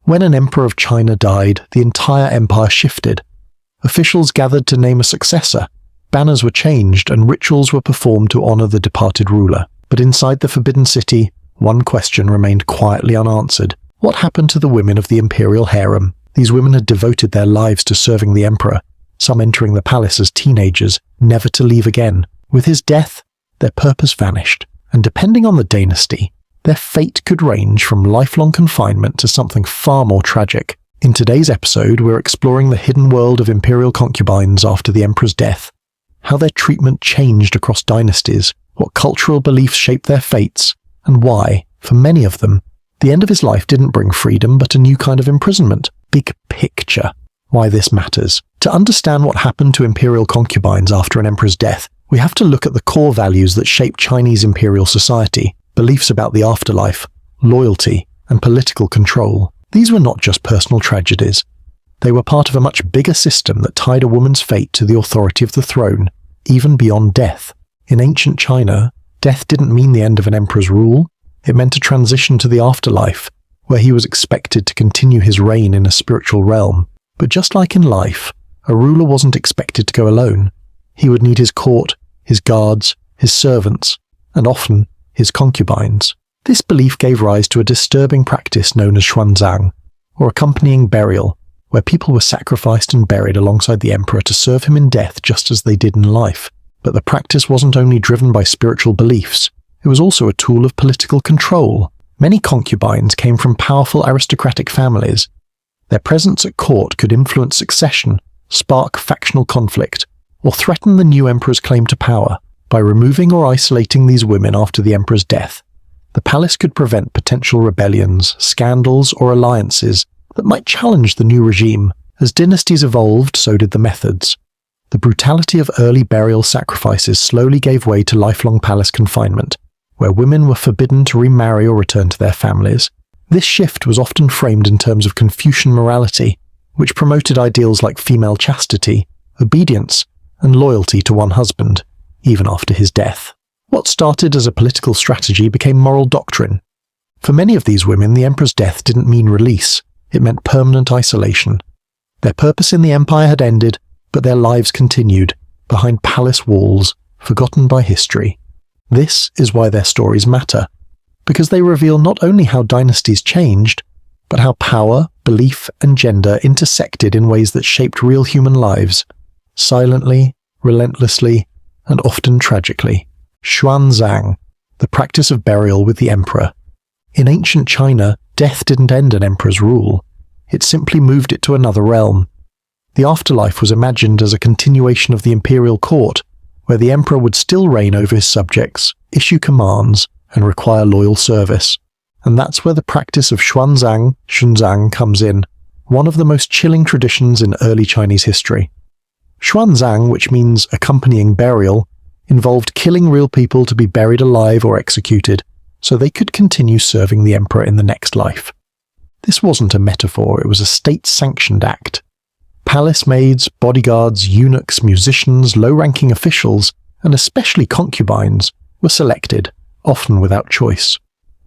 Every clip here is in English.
When an emperor of China died, the entire empire shifted. Officials gathered to name a successor, banners were changed, and rituals were performed to honor the departed ruler. But inside the Forbidden City, one question remained quietly unanswered. What happened to the women of the imperial harem? These women had devoted their lives to serving the emperor, some entering the palace as teenagers, never to leave again. With his death, their purpose vanished, and depending on the dynasty, their fate could range from lifelong confinement to something far more tragic. In today's episode, we're exploring the hidden world of imperial concubines after the emperor's death, how their treatment changed across dynasties, what cultural beliefs shaped their fates, and why, for many of them, the end of his life didn't bring freedom but a new kind of imprisonment. Big picture. Why this matters. To understand what happened to imperial concubines after an emperor's death, we have to look at the core values that shaped Chinese imperial society, beliefs about the afterlife, loyalty, and political control. These were not just personal tragedies. They were part of a much bigger system that tied a woman's fate to the authority of the throne, even beyond death. In ancient China, death didn't mean the end of an emperor's rule. It meant a transition to the afterlife, where he was expected to continue his reign in a spiritual realm. But just like in life, a ruler wasn't expected to go alone. He would need his court, his guards, his servants, and often his concubines. This belief gave rise to a disturbing practice known as xuanzang, or accompanying burial, where people were sacrificed and buried alongside the emperor to serve him in death just as they did in life. But the practice wasn't only driven by spiritual beliefs, it was also a tool of political control. Many concubines came from powerful aristocratic families. Their presence at court could influence succession, spark factional conflict, or threaten the new emperor's claim to power. By removing or isolating these women after the emperor's death, the palace could prevent potential rebellions, scandals, or alliances that might challenge the new regime. As dynasties evolved, so did the methods. The brutality of early burial sacrifices slowly gave way to lifelong palace confinement, where women were forbidden to remarry or return to their families. This shift was often framed in terms of Confucian morality, which promoted ideals like female chastity, obedience, and loyalty to one husband, even after his death. What started as a political strategy became moral doctrine. For many of these women, the emperor's death didn't mean release, it meant permanent isolation. Their purpose in the empire had ended, but their lives continued, behind palace walls, forgotten by history. This is why their stories matter, because they reveal not only how dynasties changed, but how power, belief, and gender intersected in ways that shaped real human lives, silently, relentlessly, and often tragically. Xuanzang, the practice of burial with the emperor. In ancient China, death didn't end an emperor's rule. It simply moved it to another realm. The afterlife was imagined as a continuation of the imperial court, where the emperor would still reign over his subjects, issue commands, and require loyal service. And that's where the practice of xuanzang comes in, one of the most chilling traditions in early Chinese history. Xuanzang, which means accompanying burial, involved killing real people to be buried alive or executed, so they could continue serving the emperor in the next life. This wasn't a metaphor, it was a state-sanctioned act. Palace maids, bodyguards, eunuchs, musicians, low-ranking officials, and especially concubines, were selected, often without choice.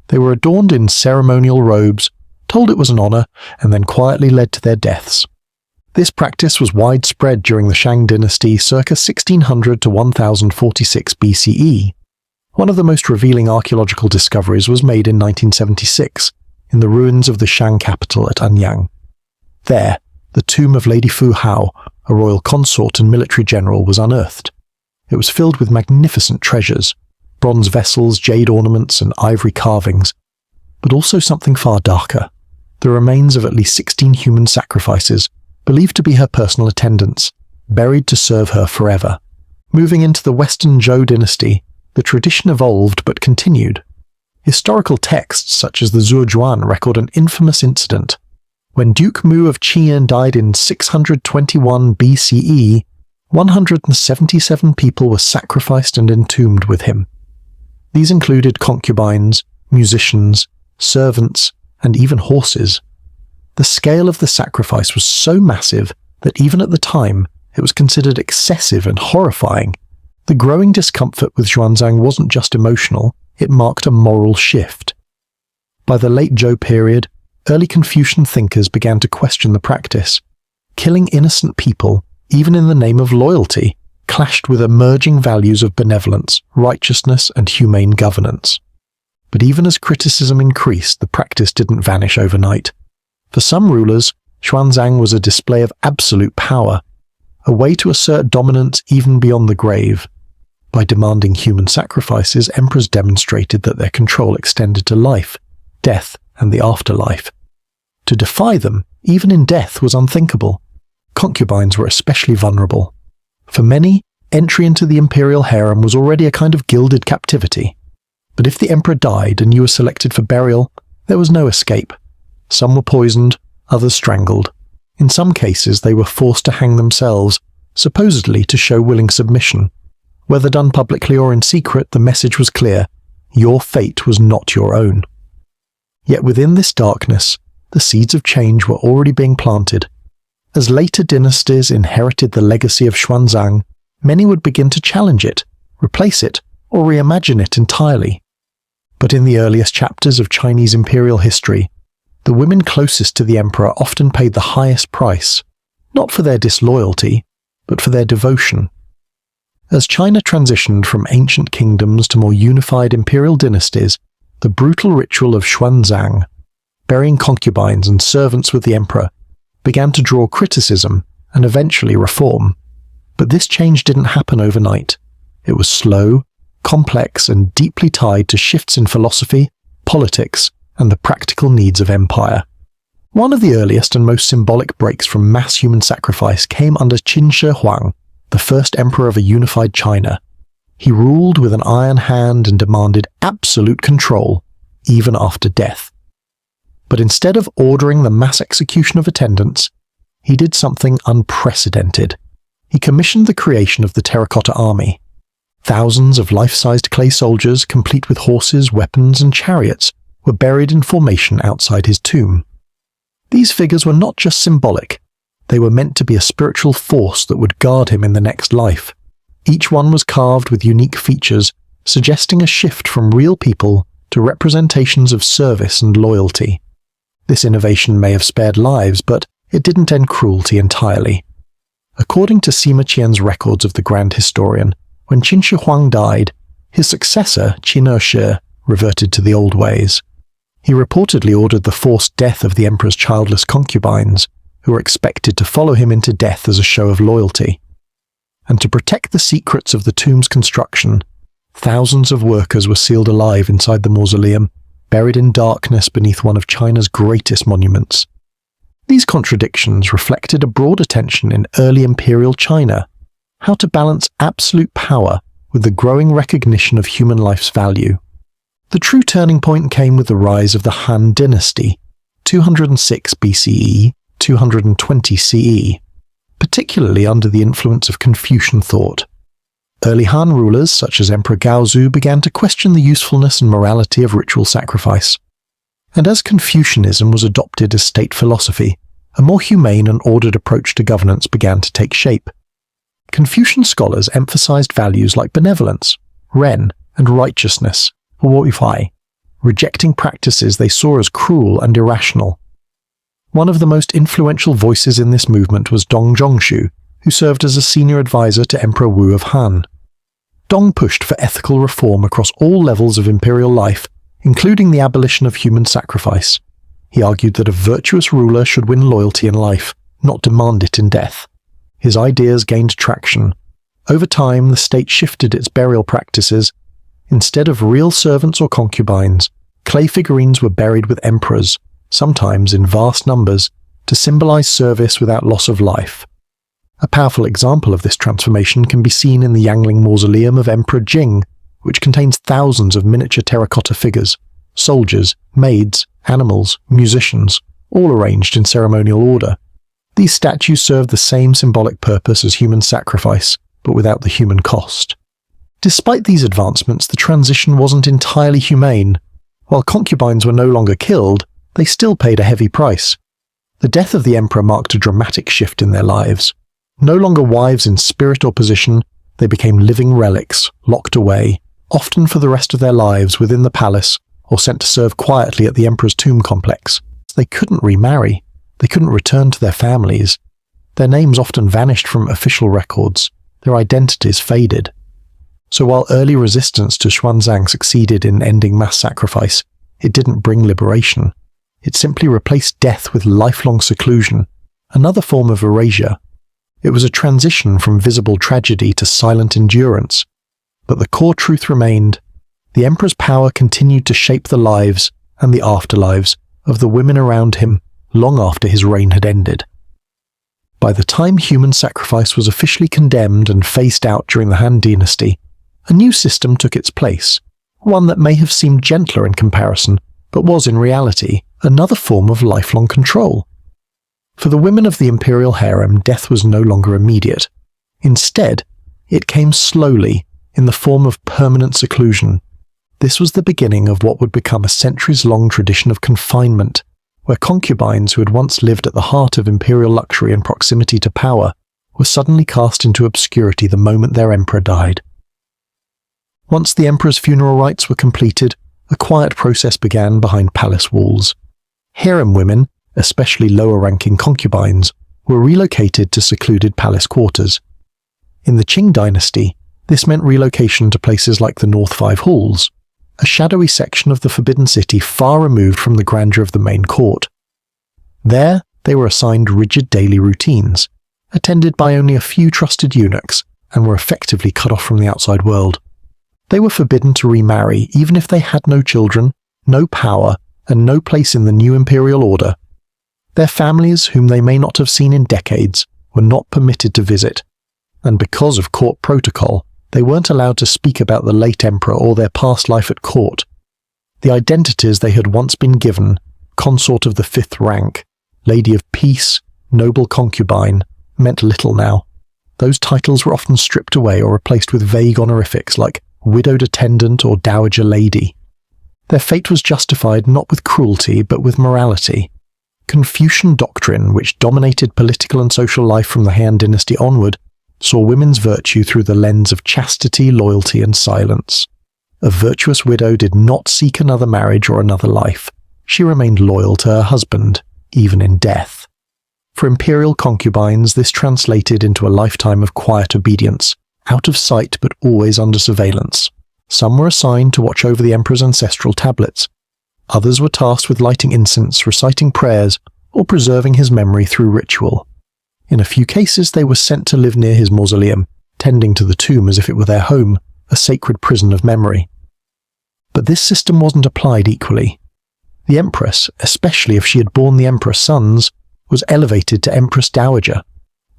They were adorned in ceremonial robes, told it was an honor, and then quietly led to their deaths. This practice was widespread during the Shang dynasty circa 1600 to 1046 BCE. One of the most revealing archaeological discoveries was made in 1976, in the ruins of the Shang capital at Anyang. There, the tomb of Lady Fu Hao, a royal consort and military general, was unearthed. It was filled with magnificent treasures, bronze vessels, jade ornaments, and ivory carvings, but also something far darker, the remains of at least 16 human sacrifices, believed to be her personal attendants, buried to serve her forever. Moving into the Western Zhou dynasty, the tradition evolved but continued. Historical texts such as the Zhuojuan record an infamous incident. When Duke Mu of Qian died in 621 BCE, 177 people were sacrificed and entombed with him. These included concubines, musicians, servants, and even horses. The scale of the sacrifice was so massive that even at the time, it was considered excessive and horrifying. The growing discomfort with xuanzang wasn't just emotional, it marked a moral shift. By the late Zhou period, early Confucian thinkers began to question the practice. Killing innocent people, even in the name of loyalty, clashed with emerging values of benevolence, righteousness, and humane governance. But even as criticism increased, the practice didn't vanish overnight. For some rulers, Xuanzang was a display of absolute power, a way to assert dominance even beyond the grave. By demanding human sacrifices, emperors demonstrated that their control extended to life, death, and the afterlife. To defy them, even in death, was unthinkable. Concubines were especially vulnerable. For many, entry into the imperial harem was already a kind of gilded captivity. But if the emperor died and you were selected for burial, there was no escape. Some were poisoned, others strangled. In some cases, they were forced to hang themselves, supposedly to show willing submission. Whether done publicly or in secret, the message was clear: your fate was not your own. Yet within this darkness, the seeds of change were already being planted. As later dynasties inherited the legacy of Xuanzang, many would begin to challenge it, replace it, or reimagine it entirely. But in the earliest chapters of Chinese imperial history, the women closest to the emperor often paid the highest price, not for their disloyalty, but for their devotion. As China transitioned from ancient kingdoms to more unified imperial dynasties, the brutal ritual of Xuanzang, burying concubines and servants with the emperor, began to draw criticism and eventually reform. But this change didn't happen overnight. It was slow, complex, and deeply tied to shifts in philosophy, politics, and the practical needs of empire. One of the earliest and most symbolic breaks from mass human sacrifice came under Qin Shi Huang, the first emperor of a unified China. He ruled with an iron hand and demanded absolute control, even after death. But instead of ordering the mass execution of attendants, he did something unprecedented. He commissioned the creation of the Terracotta Army. Thousands of life-sized clay soldiers, complete with horses, weapons, and chariots, were buried in formation outside his tomb. These figures were not just symbolic. They were meant to be a spiritual force that would guard him in the next life. Each one was carved with unique features, suggesting a shift from real people to representations of service and loyalty. This innovation may have spared lives, but it didn't end cruelty entirely. According to Sima Qian's records of the Grand Historian, when Qin Shi Huang died, his successor, Qin Shi, reverted to the old ways. He reportedly ordered the forced death of the emperor's childless concubines, who were expected to follow him into death as a show of loyalty. And to protect the secrets of the tomb's construction, thousands of workers were sealed alive inside the mausoleum, buried in darkness beneath one of China's greatest monuments. These contradictions reflected a broader tension in early imperial China: how to balance absolute power with the growing recognition of human life's value. The true turning point came with the rise of the Han dynasty, 206 BCE, 220 CE, particularly under the influence of Confucian thought. Early Han rulers, such as Emperor Gaozu, began to question the usefulness and morality of ritual sacrifice. And as Confucianism was adopted as state philosophy, a more humane and ordered approach to governance began to take shape. Confucian scholars emphasized values like benevolence, ren, and righteousness, or Wei, rejecting practices they saw as cruel and irrational. One of the most influential voices in this movement was Dong Zhongshu, who served as a senior advisor to Emperor Wu of Han. Dong pushed for ethical reform across all levels of imperial life, including the abolition of human sacrifice. He argued that a virtuous ruler should win loyalty in life, not demand it in death. His ideas gained traction. Over time, the state shifted its burial practices. Instead of real servants or concubines, clay figurines were buried with emperors, sometimes in vast numbers, to symbolize service without loss of life. A powerful example of this transformation can be seen in the Yangling Mausoleum of Emperor Jing, which contains thousands of miniature terracotta figures, soldiers, maids, animals, musicians, all arranged in ceremonial order. These statues serve the same symbolic purpose as human sacrifice, but without the human cost. Despite these advancements, the transition wasn't entirely humane. While concubines were no longer killed, they still paid a heavy price. The death of the emperor marked a dramatic shift in their lives. No longer wives in spirit or position, they became living relics, locked away, often for the rest of their lives within the palace, or sent to serve quietly at the emperor's tomb complex. They couldn't remarry. They couldn't return to their families. Their names often vanished from official records. Their identities faded. So while early resistance to Xuanzang succeeded in ending mass sacrifice, it didn't bring liberation. It simply replaced death with lifelong seclusion, another form of erasure. It was a transition from visible tragedy to silent endurance. But the core truth remained. The emperor's power continued to shape the lives and the afterlives of the women around him long after his reign had ended. By the time human sacrifice was officially condemned and phased out during the Han Dynasty, a new system took its place, one that may have seemed gentler in comparison, but was in reality another form of lifelong control. For the women of the imperial harem, death was no longer immediate. Instead, it came slowly in the form of permanent seclusion. This was the beginning of what would become a centuries-long tradition of confinement, where concubines who had once lived at the heart of imperial luxury and proximity to power were suddenly cast into obscurity the moment their emperor died. Once the emperor's funeral rites were completed, a quiet process began behind palace walls. Harem women, especially lower-ranking concubines, were relocated to secluded palace quarters. In the Qing dynasty, this meant relocation to places like the North Five Halls, a shadowy section of the Forbidden City far removed from the grandeur of the main court. There, they were assigned rigid daily routines, attended by only a few trusted eunuchs, and were effectively cut off from the outside world. They were forbidden to remarry even if they had no children, no power, and no place in the new imperial order. Their families, whom they may not have seen in decades, were not permitted to visit, and because of court protocol, they weren't allowed to speak about the late emperor or their past life at court. The identities they had once been given, consort of the fifth rank, lady of peace, noble concubine, meant little now. Those titles were often stripped away or replaced with vague honorifics like widowed attendant or dowager lady. Their fate was justified not with cruelty but with morality. Confucian doctrine, which dominated political and social life from the Han Dynasty onward, saw women's virtue through the lens of chastity, loyalty, and silence. A virtuous widow did not seek another marriage or another life. She remained loyal to her husband, even in death. For imperial concubines, this translated into a lifetime of quiet obedience, out of sight but always under surveillance. Some were assigned to watch over the emperor's ancestral tablets. Others were tasked with lighting incense, reciting prayers, or preserving his memory through ritual. In a few cases, they were sent to live near his mausoleum, tending to the tomb as if it were their home, a sacred prison of memory. But this system wasn't applied equally. The empress, especially if she had borne the emperor sons, was elevated to empress dowager,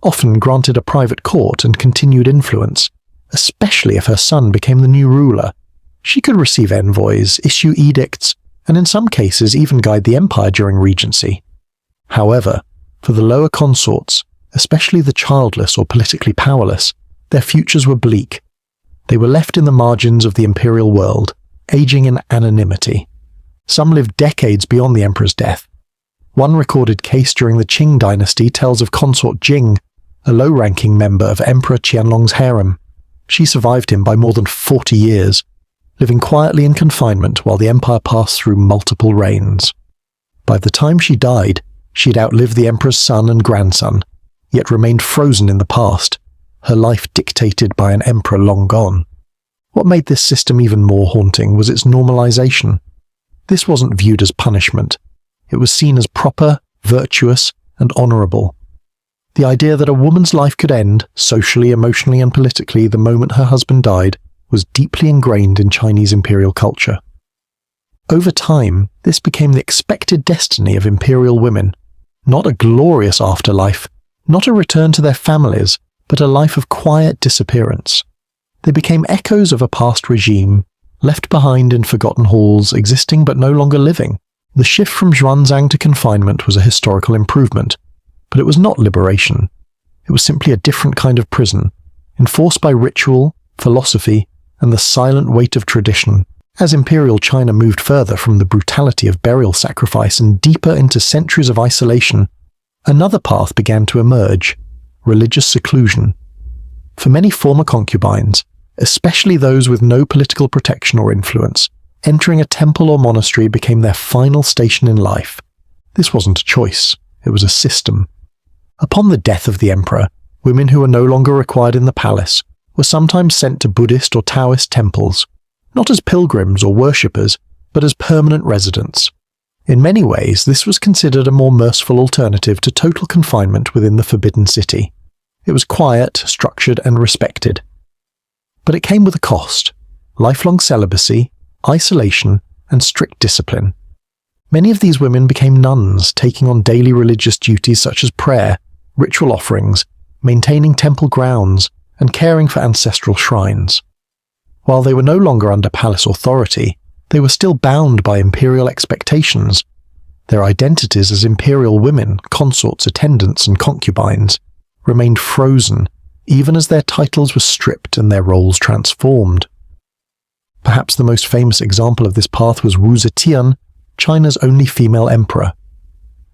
often granted a private court and continued influence, especially if her son became the new ruler. She could receive envoys, issue edicts, and in some cases even guide the empire during regency. However, for the lower consorts, especially the childless or politically powerless, their futures were bleak. They were left in the margins of the imperial world, aging in anonymity. Some lived decades beyond the emperor's death. One recorded case during the Qing dynasty tells of consort Jing, a low-ranking member of Emperor Qianlong's harem. She survived him by more than 40 years, living quietly in confinement while the empire passed through multiple reigns. By the time she died, she had outlived the emperor's son and grandson, yet remained frozen in the past, her life dictated by an emperor long gone. What made this system even more haunting was its normalization. This wasn't viewed as punishment. It was seen as proper, virtuous, and honorable. The idea that a woman's life could end, socially, emotionally, and politically, the moment her husband died, was deeply ingrained in Chinese imperial culture. Over time, this became the expected destiny of imperial women. Not a glorious afterlife, not a return to their families, but a life of quiet disappearance. They became echoes of a past regime, left behind in forgotten halls, existing but no longer living. The shift from Xuanzang to confinement was a historical improvement, but it was not liberation. It was simply a different kind of prison, enforced by ritual, philosophy, and the silent weight of tradition. As imperial China moved further from the brutality of burial sacrifice and deeper into centuries of isolation, another path began to emerge: religious seclusion. For many former concubines, especially those with no political protection or influence, entering a temple or monastery became their final station in life. This wasn't a choice, it was a system. Upon the death of the emperor, women who were no longer required in the palace were sometimes sent to Buddhist or Taoist temples, not as pilgrims or worshippers, but as permanent residents. In many ways, this was considered a more merciful alternative to total confinement within the Forbidden City. It was quiet, structured, and respected. But it came with a cost: lifelong celibacy, isolation, and strict discipline. Many of these women became nuns, taking on daily religious duties such as prayer, ritual offerings, maintaining temple grounds, and caring for ancestral shrines. While they were no longer under palace authority, they were still bound by imperial expectations. Their identities as imperial women, consorts, attendants, and concubines remained frozen, even as their titles were stripped and their roles transformed. Perhaps the most famous example of this path was Wu Zetian, China's only female emperor.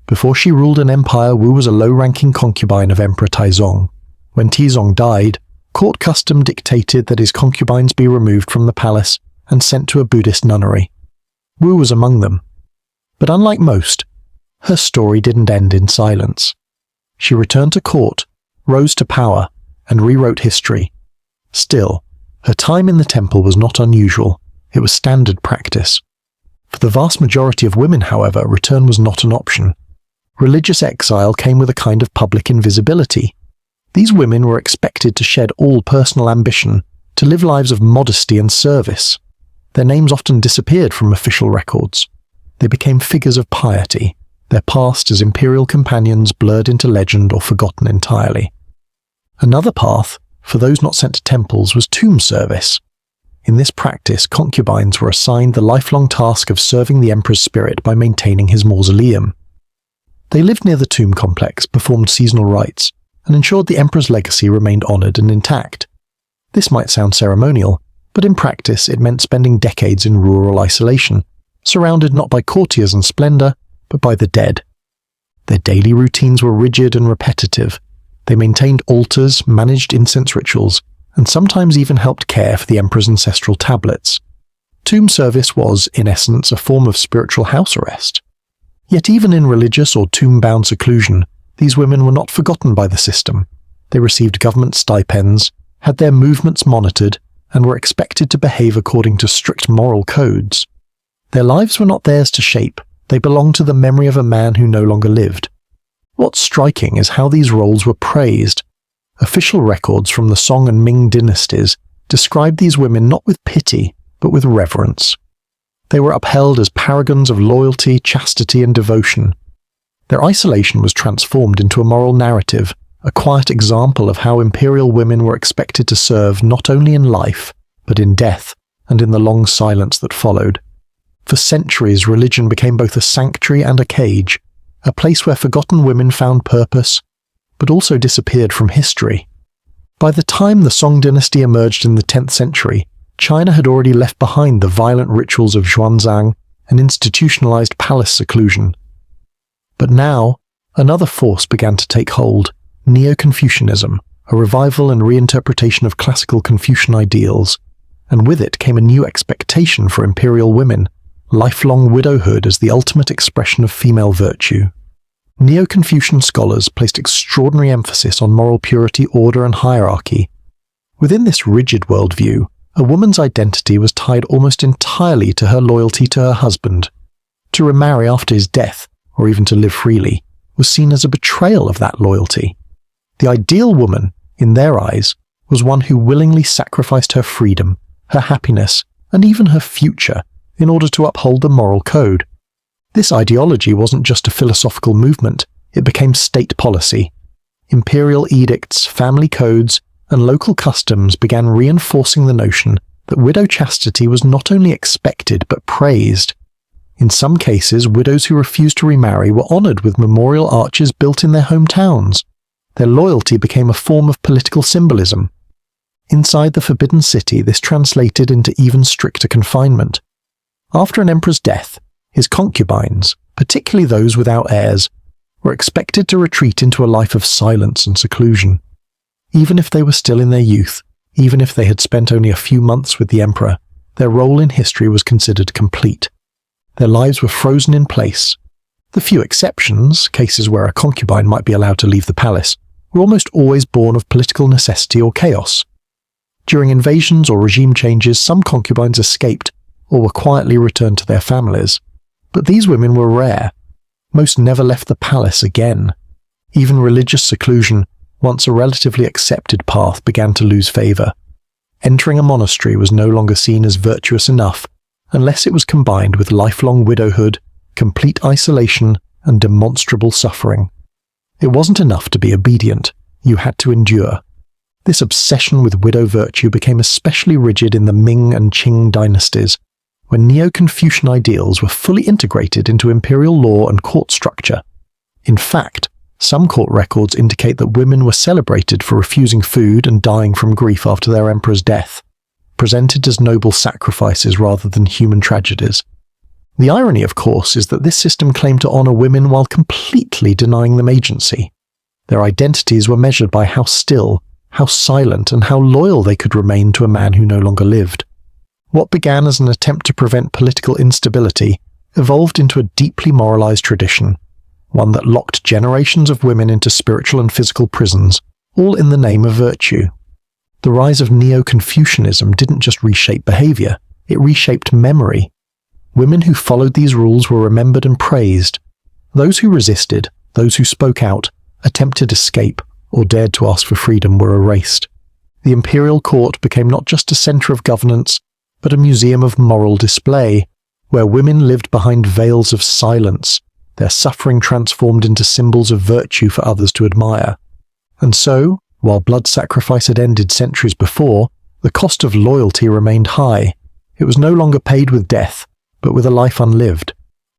Before she ruled an empire, Wu was a low-ranking concubine of Emperor Taizong. When Taizong died, court custom dictated that his concubines be removed from the palace and sent to a Buddhist nunnery. Wu was among them. But unlike most, her story didn't end in silence. She returned to court, rose to power, and rewrote history. Still, her time in the temple was not unusual. It was standard practice. For the vast majority of women, however, return was not an option. Religious exile came with a kind of public invisibility. These women were expected to shed all personal ambition, to live lives of modesty and service. Their names often disappeared from official records. They became figures of piety, their past as imperial companions blurred into legend or forgotten entirely. Another path, for those not sent to temples, was tomb service. In this practice, concubines were assigned the lifelong task of serving the emperor's spirit by maintaining his mausoleum. They lived near the tomb complex, performed seasonal rites, and ensured the emperor's legacy remained honored and intact. This might sound ceremonial, but in practice it meant spending decades in rural isolation, surrounded not by courtiers and splendor, but by the dead. Their daily routines were rigid and repetitive. They maintained altars, managed incense rituals, and sometimes even helped care for the emperor's ancestral tablets. Tomb service was, in essence, a form of spiritual house arrest. Yet even in religious or tomb-bound seclusion, these women were not forgotten by the system. They received government stipends, had their movements monitored, and were expected to behave according to strict moral codes. Their lives were not theirs to shape, they belonged to the memory of a man who no longer lived. What's striking is how these roles were praised. Official records from the Song and Ming dynasties describe these women not with pity, but with reverence. They were upheld as paragons of loyalty, chastity, and devotion. Their isolation was transformed into a moral narrative, a quiet example of how imperial women were expected to serve not only in life, but in death, and in the long silence that followed. For centuries, religion became both a sanctuary and a cage, a place where forgotten women found purpose, but also disappeared from history. By the time the Song dynasty emerged in the 10th century, China had already left behind the violent rituals of Xuanzang and institutionalized palace seclusion. But now, another force began to take hold: Neo-Confucianism, a revival and reinterpretation of classical Confucian ideals, and with it came a new expectation for imperial women, lifelong widowhood as the ultimate expression of female virtue. Neo-Confucian scholars placed extraordinary emphasis on moral purity, order, and hierarchy. Within this rigid worldview, a woman's identity was tied almost entirely to her loyalty to her husband. To remarry after his death, or even to live freely, was seen as a betrayal of that loyalty. The ideal woman, in their eyes, was one who willingly sacrificed her freedom, her happiness, and even her future in order to uphold the moral code. This ideology wasn't just a philosophical movement, it became state policy. Imperial edicts, family codes, and local customs began reinforcing the notion that widow chastity was not only expected but praised. In some cases, widows who refused to remarry were honored with memorial arches built in their hometowns. Their loyalty became a form of political symbolism. Inside the Forbidden City, this translated into even stricter confinement. After an emperor's death, his concubines, particularly those without heirs, were expected to retreat into a life of silence and seclusion. Even if they were still in their youth, even if they had spent only a few months with the emperor, their role in history was considered complete. Their lives were frozen in place. The few exceptions, cases where a concubine might be allowed to leave the palace, were almost always born of political necessity or chaos. During invasions or regime changes, some concubines escaped or were quietly returned to their families. But these women were rare. Most never left the palace again. Even religious seclusion, once a relatively accepted path, began to lose favour. Entering a monastery was no longer seen as virtuous enough unless it was combined with lifelong widowhood, complete isolation, and demonstrable suffering. It wasn't enough to be obedient, you had to endure. This obsession with widow virtue became especially rigid in the Ming and Qing dynasties, when Neo-Confucian ideals were fully integrated into imperial law and court structure. In fact, some court records indicate that women were celebrated for refusing food and dying from grief after their emperor's death, presented as noble sacrifices rather than human tragedies. The irony, of course, is that this system claimed to honour women while completely denying them agency. Their identities were measured by how still, how silent, and how loyal they could remain to a man who no longer lived. What began as an attempt to prevent political instability evolved into a deeply moralised tradition, one that locked generations of women into spiritual and physical prisons, all in the name of virtue. The rise of Neo-Confucianism didn't just reshape behaviour, it reshaped memory. Women who followed these rules were remembered and praised. Those who resisted, those who spoke out, attempted escape, or dared to ask for freedom were erased. The imperial court became not just a centre of governance, but a museum of moral display, where women lived behind veils of silence, their suffering transformed into symbols of virtue for others to admire. And so, while blood sacrifice had ended centuries before, the cost of loyalty remained high. It was no longer paid with death, but with a life unlived.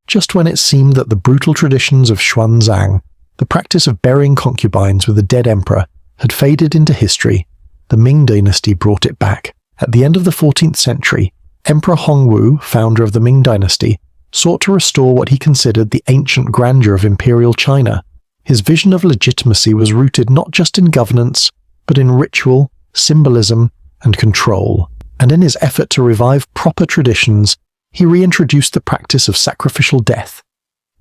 Just when it seemed that the brutal traditions of Xuanzang, the practice of burying concubines with a dead emperor, had faded into history, the Ming dynasty brought it back. At the end of the 14th century, Emperor Hongwu, founder of the Ming dynasty, sought to restore what he considered the ancient grandeur of imperial China. His vision of legitimacy was rooted not just in governance, but in ritual, symbolism, and control. And in his effort to revive proper traditions, he reintroduced the practice of sacrificial death,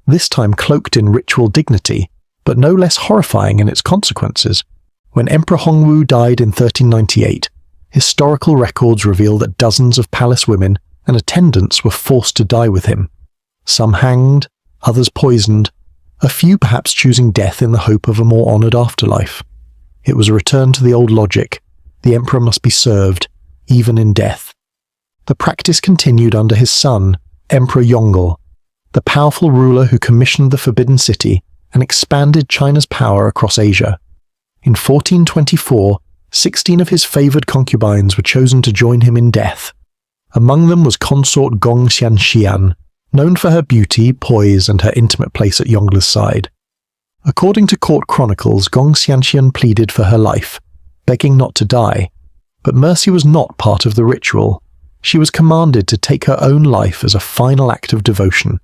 this time cloaked in ritual dignity, but no less horrifying in its consequences. When Emperor Hongwu died in 1398, historical records reveal that dozens of palace women and attendants were forced to die with him. Some hanged, others poisoned, a few perhaps choosing death in the hope of a more honoured afterlife. It was a return to the old logic: the emperor must be served, even in death. The practice continued under his son, Emperor Yongle, the powerful ruler who commissioned the Forbidden City and expanded China's power across Asia. In 1424, 16 of his favoured concubines were chosen to join him in death. Among them was consort Gong Xianxian, known for her beauty, poise, and her intimate place at Yongle's side. According to court chronicles, Gong Xianxian pleaded for her life, begging not to die, but mercy was not part of the ritual. She was commanded to take her own life as a final act of devotion,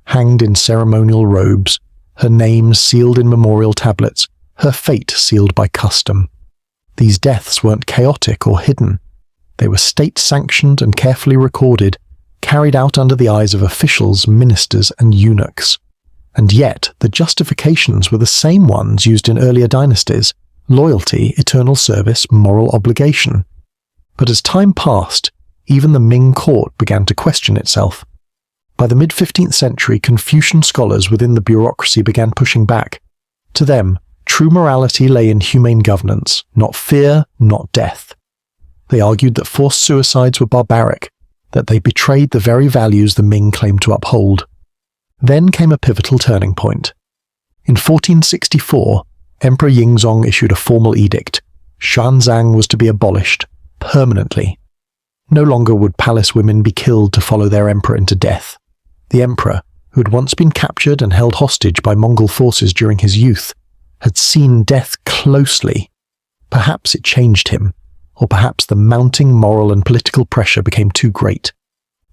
hanged in ceremonial robes, her name sealed in memorial tablets, her fate sealed by custom. These deaths weren't chaotic or hidden. They were state-sanctioned and carefully recorded, carried out under the eyes of officials, ministers, and eunuchs. And yet, the justifications were the same ones used in earlier dynasties: loyalty, eternal service, moral obligation. But as time passed, even the Ming court began to question itself. By the mid-15th century, Confucian scholars within the bureaucracy began pushing back. To them, true morality lay in humane governance, not fear, not death. They argued that forced suicides were barbaric, that they betrayed the very values the Ming claimed to uphold. Then came a pivotal turning point. In 1464, Emperor Yingzong issued a formal edict. Xuanzang was to be abolished, permanently. No longer would palace women be killed to follow their emperor into death. The emperor, who had once been captured and held hostage by Mongol forces during his youth, had seen death closely. Perhaps it changed him, or perhaps the mounting moral and political pressure became too great.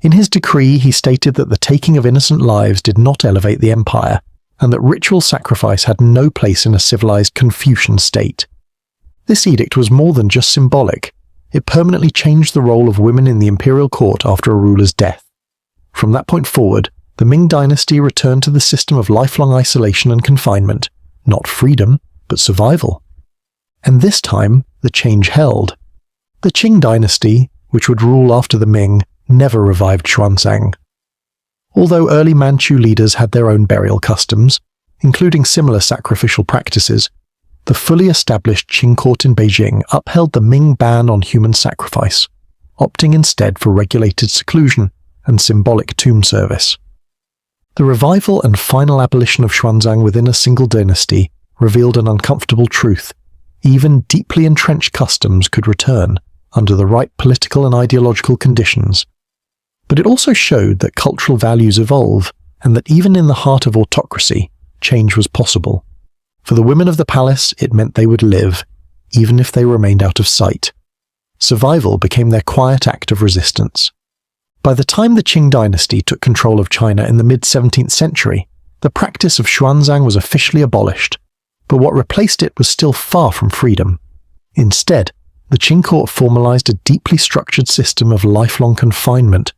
In his decree, he stated that the taking of innocent lives did not elevate the empire, and that ritual sacrifice had no place in a civilized Confucian state. This edict was more than just symbolic. It permanently changed the role of women in the imperial court after a ruler's death. From that point forward, The Ming dynasty returned to the system of lifelong isolation and confinement, not freedom, but survival. And this time, the change held. The Qing dynasty, which would rule after the Ming, never revived Xuanzang. Although early Manchu leaders had their own burial customs, including similar sacrificial practices, the fully established Qing court in Beijing upheld the Ming ban on human sacrifice, opting instead for regulated seclusion and symbolic tomb service. The revival and final abolition of Xuanzang within a single dynasty revealed an uncomfortable truth. Even deeply entrenched customs could return under the right political and ideological conditions. But it also showed that cultural values evolve, and that even in the heart of autocracy, change was possible. For the women of the palace, it meant they would live, even if they remained out of sight. Survival became their quiet act of resistance. By the time the Qing dynasty took control of China in the mid-17th century, the practice of Xuanzang was officially abolished, but what replaced it was still far from freedom. Instead, the Qing court formalized a deeply structured system of lifelong confinement,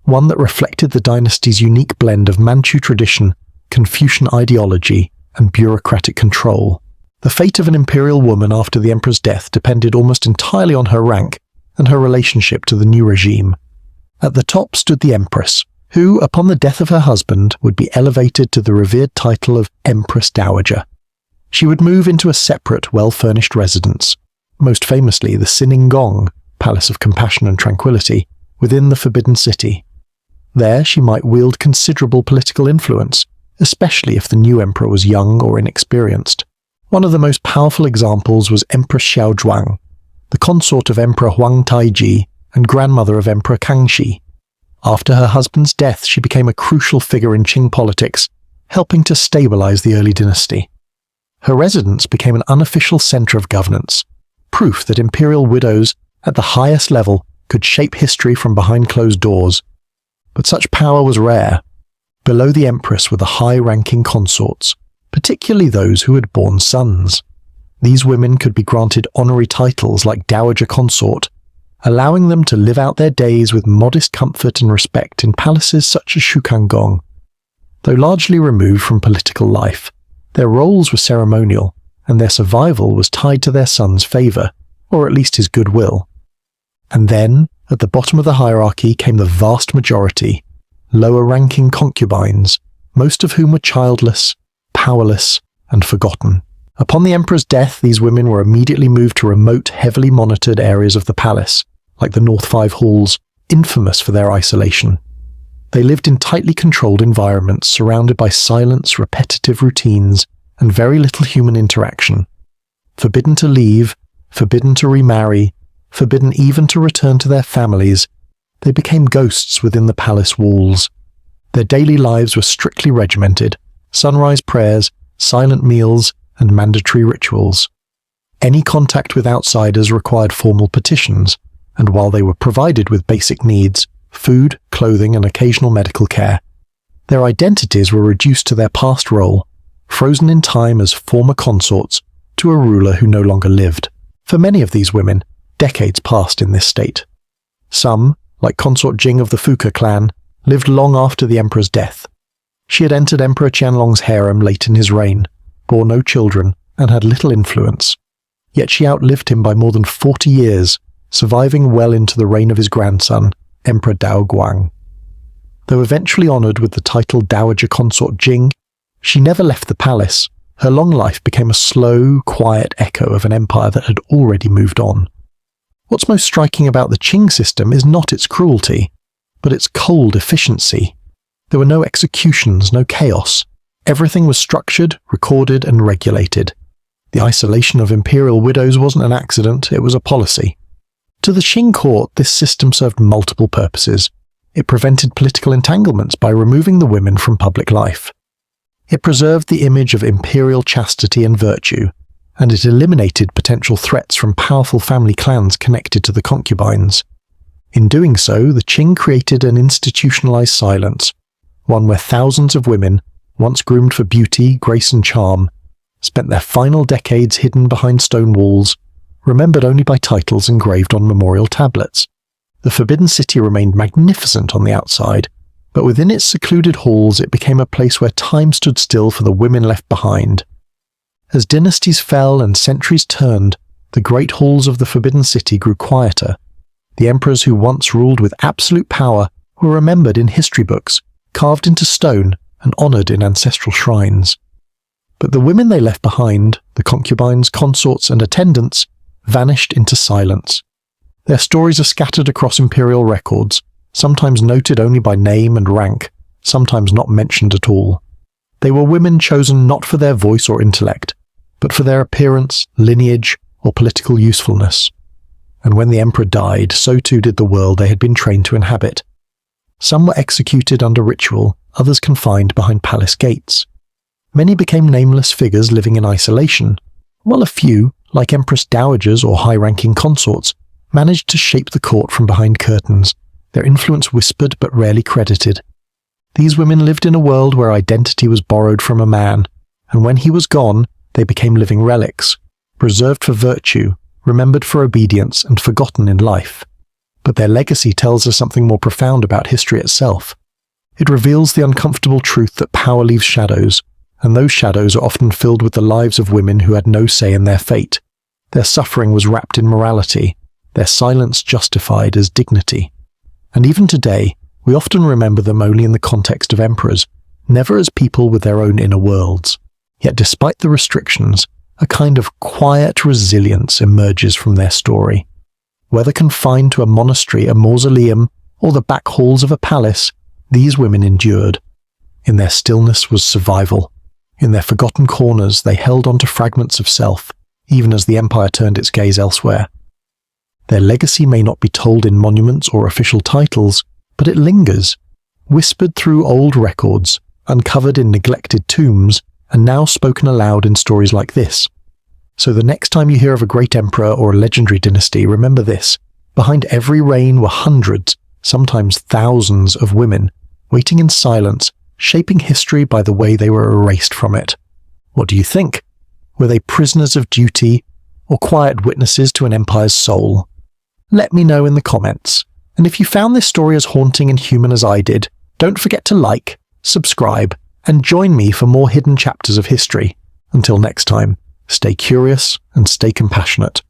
one that reflected the dynasty's unique blend of Manchu tradition, Confucian ideology, and bureaucratic control. The fate of an imperial woman after the emperor's death depended almost entirely on her rank and her relationship to the new regime. At the top stood the empress, who, upon the death of her husband, would be elevated to the revered title of Empress Dowager. She would move into a separate, well-furnished residence, most famously the Siningong, Palace of Compassion and Tranquility, within the Forbidden City. There she might wield considerable political influence, especially if the new emperor was young or inexperienced. One of the most powerful examples was Empress Xiaozhuang, the consort of Emperor Huang Taiji and grandmother of Emperor Kangxi. After her husband's death, she became a crucial figure in Qing politics, helping to stabilize the early dynasty. Her residence became an unofficial center of governance, proof that imperial widows at the highest level could shape history from behind closed doors. But such power was rare. Below the empress were the high-ranking consorts, particularly those who had borne sons. These women could be granted honorary titles like Dowager Consort, allowing them to live out their days with modest comfort and respect in palaces such as Shukangong. Though largely removed from political life, their roles were ceremonial, and their survival was tied to their son's favor, or at least his goodwill. And then, at the bottom of the hierarchy came the vast majority, lower-ranking concubines, most of whom were childless, powerless, and forgotten. Upon the emperor's death, these women were immediately moved to remote, heavily monitored areas of the palace, like the North Five Halls, infamous for their isolation. They lived in tightly controlled environments surrounded by silence, repetitive routines, and very little human interaction. Forbidden to leave, forbidden to remarry, forbidden even to return to their families, they became ghosts within the palace walls. Their daily lives were strictly regimented: sunrise prayers, silent meals, and mandatory rituals. Any contact with outsiders required formal petitions, and while they were provided with basic needs, food, clothing, and occasional medical care, their identities were reduced to their past role, frozen in time as former consorts to a ruler who no longer lived. For many of these women, decades passed in this state. Some, like Consort Jing of the Fuke clan, lived long after the emperor's death. She had entered Emperor Qianlong's harem late in his reign, bore no children, and had little influence. Yet she outlived him by more than 40 years, surviving well into the reign of his grandson, Emperor Dao Guang. Though eventually honored with the title Dowager Consort Jing, she never left the palace. Her long life became a slow, quiet echo of an empire that had already moved on. What's most striking about the Qing system is not its cruelty, but its cold efficiency. There were no executions, no chaos. Everything was structured, recorded, and regulated. The isolation of imperial widows wasn't an accident, it was a policy. To the Qing court, this system served multiple purposes. It prevented political entanglements by removing the women from public life. It preserved the image of imperial chastity and virtue, and it eliminated potential threats from powerful family clans connected to the concubines. In doing so, the Qing created an institutionalized silence, one where thousands of women, once groomed for beauty, grace, and charm, spent their final decades hidden behind stone walls, remembered only by titles engraved on memorial tablets. The Forbidden City remained magnificent on the outside, But within its secluded halls it became a place where time stood still for the women left behind. As dynasties fell and centuries turned, the great halls of the Forbidden City grew quieter. The emperors who once ruled with absolute power were remembered in history books, carved into stone and honoured in ancestral shrines. But the women they left behind, the concubines, consorts and attendants, vanished into silence. Their stories are scattered across imperial records, sometimes noted only by name and rank, sometimes not mentioned at all. They were women chosen not for their voice or intellect, but for their appearance, lineage, or political usefulness. And when the emperor died, so too did the world they had been trained to inhabit. Some were executed under ritual, others confined behind palace gates. Many became nameless figures living in isolation, while a few, like empress dowagers or high-ranking consorts, managed to shape the court from behind curtains, their influence whispered but rarely credited. These women lived in a world where identity was borrowed from a man, and when he was gone, they became living relics, preserved for virtue, remembered for obedience, and forgotten in life. But their legacy tells us something more profound about history itself. It reveals the uncomfortable truth that power leaves shadows, and those shadows are often filled with the lives of women who had no say in their fate. Their suffering was wrapped in morality, their silence justified as dignity. And even today, we often remember them only in the context of emperors, never as people with their own inner worlds. Yet despite the restrictions, a kind of quiet resilience emerges from their story. Whether confined to a monastery, a mausoleum, or the back halls of a palace, these women endured. In their stillness was survival. In their forgotten corners, they held on to fragments of self, even as the empire turned its gaze elsewhere. Their legacy may not be told in monuments or official titles, but it lingers, whispered through old records, uncovered in neglected tombs, and now spoken aloud in stories like this. So the next time you hear of a great emperor or a legendary dynasty, remember this: behind every reign were hundreds, sometimes thousands of women, waiting in silence, shaping history by the way they were erased from it. What do you think? Were they prisoners of duty, or quiet witnesses to an empire's soul? Let me know in the comments. And if you found this story as haunting and human as I did, don't forget to like, subscribe, and join me for more hidden chapters of history. Until next time, stay curious and stay compassionate.